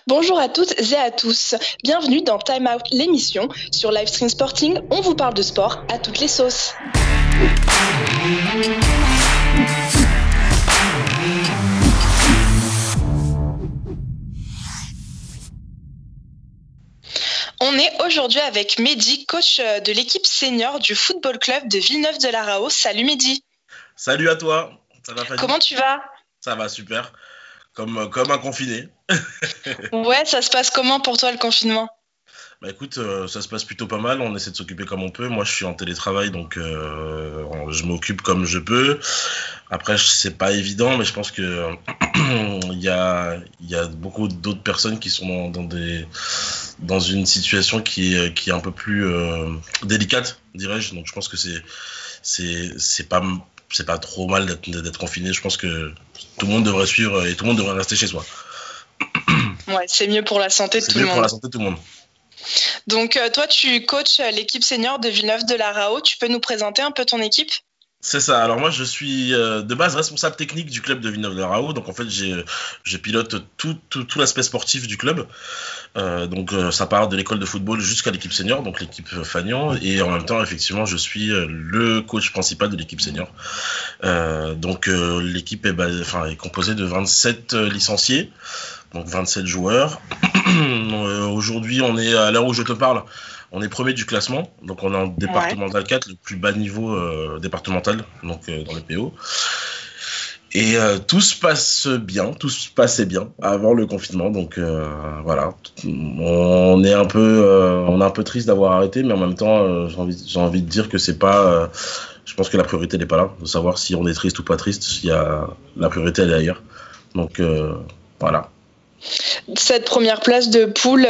Bonjour à toutes et à tous. Bienvenue dans Time Out, l'émission. Sur Livestream Sporting, on vous parle de sport à toutes les sauces. On est aujourd'hui avec Mehdi, coach de l'équipe senior du football club de Villeneuve-de-la-Raho. Salut Mehdi. Salut à toi. Ça va, Fanny? Comment tu vas? Ça va super. Comme un confiné. Ouais, ça se passe comment pour toi le confinement? Bah écoute, ça se passe plutôt pas mal. On essaie de s'occuper comme on peut. Moi, je suis en télétravail, donc je m'occupe comme je peux. Après, c'est pas évident, mais je pense que il y a beaucoup d'autres personnes qui sont dans une situation qui est un peu plus délicate, dirais-je. Donc, je pense que c'est pas trop mal d'être confiné. Je pense que tout le monde devrait suivre et tout le monde devrait rester chez soi. Ouais, c'est mieux pour la santé de tout le monde. C'est mieux pour la santé de tout le monde. Donc, toi, tu coaches l'équipe senior de Villeneuve-de-la-Raho. Tu peux nous présenter un peu ton équipe? C'est ça. Alors moi, je suis de base responsable technique du club de Villeneuve-de-la-Raho. Donc en fait, je pilote tout l'aspect sportif du club. Donc ça part de l'école de football jusqu'à l'équipe senior, donc l'équipe Fagnon. Et en même temps, effectivement, je suis le coach principal de l'équipe senior. Donc l'équipe est composée de 27 licenciés, donc 27 joueurs. Aujourd'hui, on est, à l'heure où je te parle, on est premier du classement, donc on est en départemental 4, le plus bas niveau départemental, donc dans le PO. Et tout se passait bien avant le confinement, donc voilà. On est un peu triste d'avoir arrêté, mais en même temps, j'ai envie de dire que c'est pas. Je pense que la priorité n'est pas là, de savoir si on est triste ou pas triste. La priorité elle est ailleurs, donc voilà. Cette première place de poule,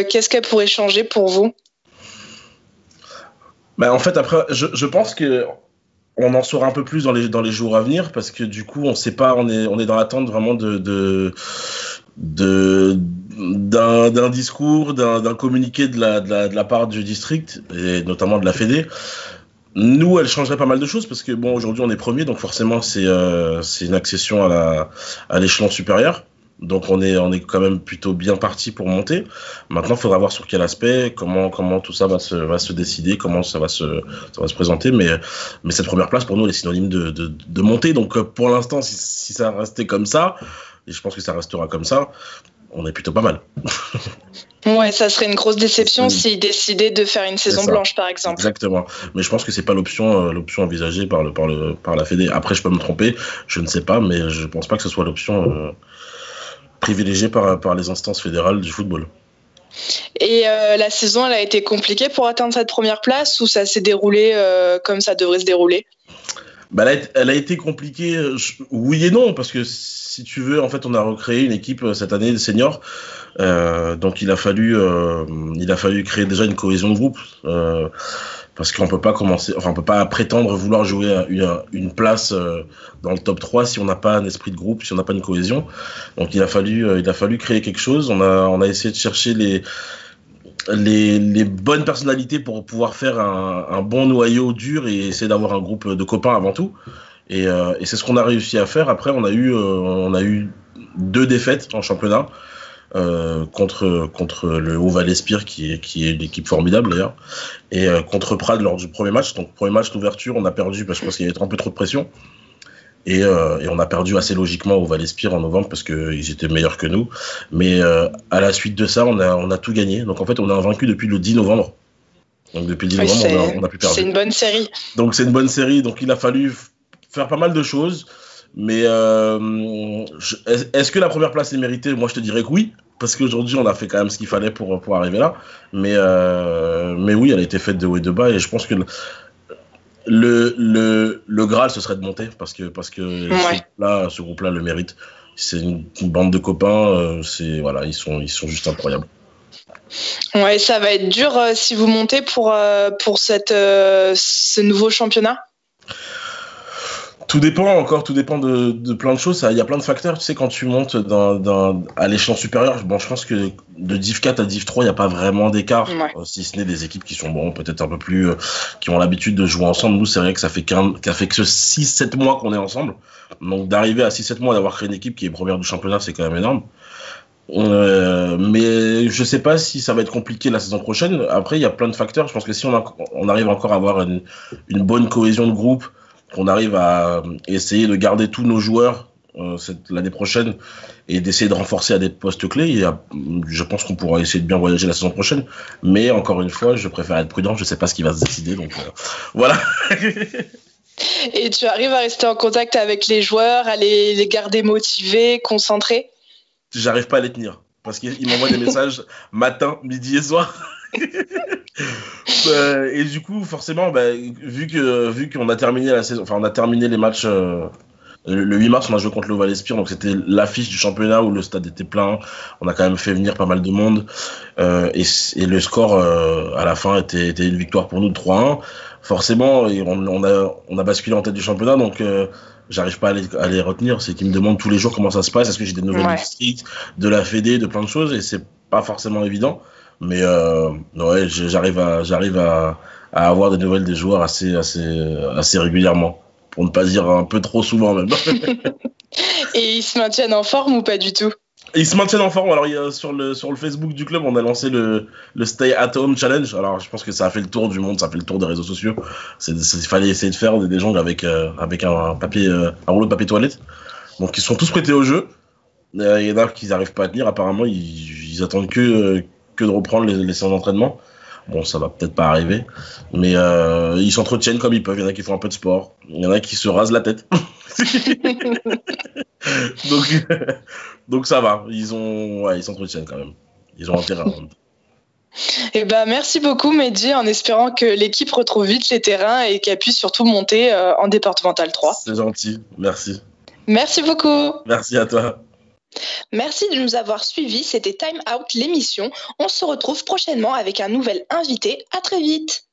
qu'est-ce qu'elle pourrait changer pour vous? En fait, après, je pense que on en saura un peu plus dans les jours à venir, parce que du coup, on sait pas, on est dans l'attente vraiment d'un discours, d'un communiqué de la part du district et notamment de la Fédé. Nous, elle changerait pas mal de choses parce que bon, aujourd'hui, on est premier, donc forcément, c'est une accession à l'échelon supérieur. Donc on est quand même plutôt bien parti pour monter. Maintenant, il faudra voir sur quel aspect, comment tout ça va se décider, comment ça va se présenter. Mais cette première place pour nous, elle est synonyme de monter. Donc pour l'instant, si ça restait comme ça, et je pense que ça restera comme ça, on est plutôt pas mal. Ouais, ça serait une grosse déception s'ils décidaient de faire une saison blanche, par exemple. Exactement. Mais je pense que c'est pas l'option envisagée par la Fédé. Après, je peux me tromper, je ne sais pas, mais je pense pas que ce soit l'option privilégiée par les instances fédérales du football. Et la saison, elle a été compliquée pour atteindre cette première place, ou ça s'est déroulé comme ça devrait se dérouler? Elle a été compliquée, oui et non, parce que si tu veux, en fait, on a recréé une équipe cette année de seniors, donc il a fallu créer déjà une cohésion de groupe, parce qu'on peut pas prétendre vouloir jouer à une place dans le top 3 si on n'a pas un esprit de groupe, si on n'a pas une cohésion. Donc il a fallu créer quelque chose. On a essayé de chercher les bonnes personnalités pour pouvoir faire un bon noyau dur et essayer d'avoir un groupe de copains avant tout. Et c'est ce qu'on a réussi à faire. Après, on a eu 2 défaites en championnat. Contre le Haut-Val-Espire qui est une équipe formidable d'ailleurs, et contre Prades lors du premier match. Donc premier match d'ouverture, on a perdu parce qu'il y avait un peu trop de pression, et on a perdu assez logiquement au Val-Espire en novembre parce qu'ils étaient meilleurs que nous. Mais à la suite de ça, on a tout gagné. Donc en fait, on est invaincu depuis le 10 novembre. Donc depuis le 10 novembre, on a pu perdre. C'est une bonne série. Donc c'est une bonne série. Donc il a fallu faire pas mal de choses. Mais est-ce que la première place est méritée? Moi, je te dirais que oui, parce qu'aujourd'hui, on a fait quand même ce qu'il fallait pour arriver là. Mais oui, elle a été faite de haut et de bas, et je pense que le Graal, ce serait de monter, parce que ouais. Ce groupe-là le mérite. C'est une bande de copains, ils sont juste incroyables. Ouais, ça va être dur si vous montez pour ce nouveau championnat. Tout dépend de plein de choses. Il y a plein de facteurs. Tu sais, quand tu montes à l'échelon supérieur, bon, je pense que de Div 4 à Div 3, il n'y a pas vraiment d'écart. Ouais. Si ce n'est des équipes qui sont peut-être un peu plus, qui ont l'habitude de jouer ensemble. Nous, c'est vrai que ça fait que 6-7 mois qu'on est ensemble. Donc, d'arriver à 6-7 mois, d'avoir créé une équipe qui est première du championnat, c'est quand même énorme. Mais je sais pas si ça va être compliqué la saison prochaine. Après, il y a plein de facteurs. Je pense que si on arrive encore à avoir une bonne cohésion de groupe, qu'on arrive à essayer de garder tous nos joueurs l'année prochaine et d'essayer de renforcer à des postes clés, je pense qu'on pourra essayer de bien voyager la saison prochaine. Mais encore une fois, je préfère être prudent. Je sais pas ce qui va se décider. Donc voilà. Et tu arrives à rester en contact avec les joueurs, à les garder motivés, concentrés? J'arrive pas à les tenir. Parce qu'ils m'envoient des messages matin, midi et soir. Et du coup, forcément, vu qu'on a terminé la saison, enfin, on a terminé les matchs. Le 8 mars, on a joué contre le Val-Espire, donc c'était l'affiche du championnat où le stade était plein. On a quand même fait venir pas mal de monde. Et le score, à la fin, était une victoire pour nous de 3-1. Forcément, on a basculé en tête du championnat, donc j'arrive pas à les retenir. C'est qu'ils me demandent tous les jours comment ça se passe. Est-ce que j'ai des nouvelles du district, de la Fédé, de plein de choses, et c'est pas forcément évident. Mais ouais, j'arrive à avoir des nouvelles des joueurs assez régulièrement. Pour ne pas dire un peu trop souvent même. Et ils se maintiennent en forme ou pas du tout? Ils se maintiennent en forme. Alors sur le Facebook du club, on a lancé le Stay at Home Challenge. Alors je pense que ça a fait le tour du monde, ça a fait le tour des réseaux sociaux. Il fallait essayer de faire des gens avec un rouleau de papier toilette. Donc ils sont tous prêtés au jeu. Il y en a qui n'arrivent pas à tenir. Apparemment, ils attendent que de reprendre les séances d'entraînement. Bon, ça va peut-être pas arriver, mais ils s'entretiennent comme ils peuvent. Il y en a qui font un peu de sport, il y en a qui se rasent la tête. donc ça va. Ils s'entretiennent quand même. Ils ont intérêt. Eh ben, merci beaucoup, Mehdi, en espérant que l'équipe retrouve vite les terrains et qu'elle puisse surtout monter en départemental 3. C'est gentil, merci. Merci beaucoup. Merci à toi. Merci de nous avoir suivis, c'était Time Out l'émission. On se retrouve prochainement avec un nouvel invité. À très vite.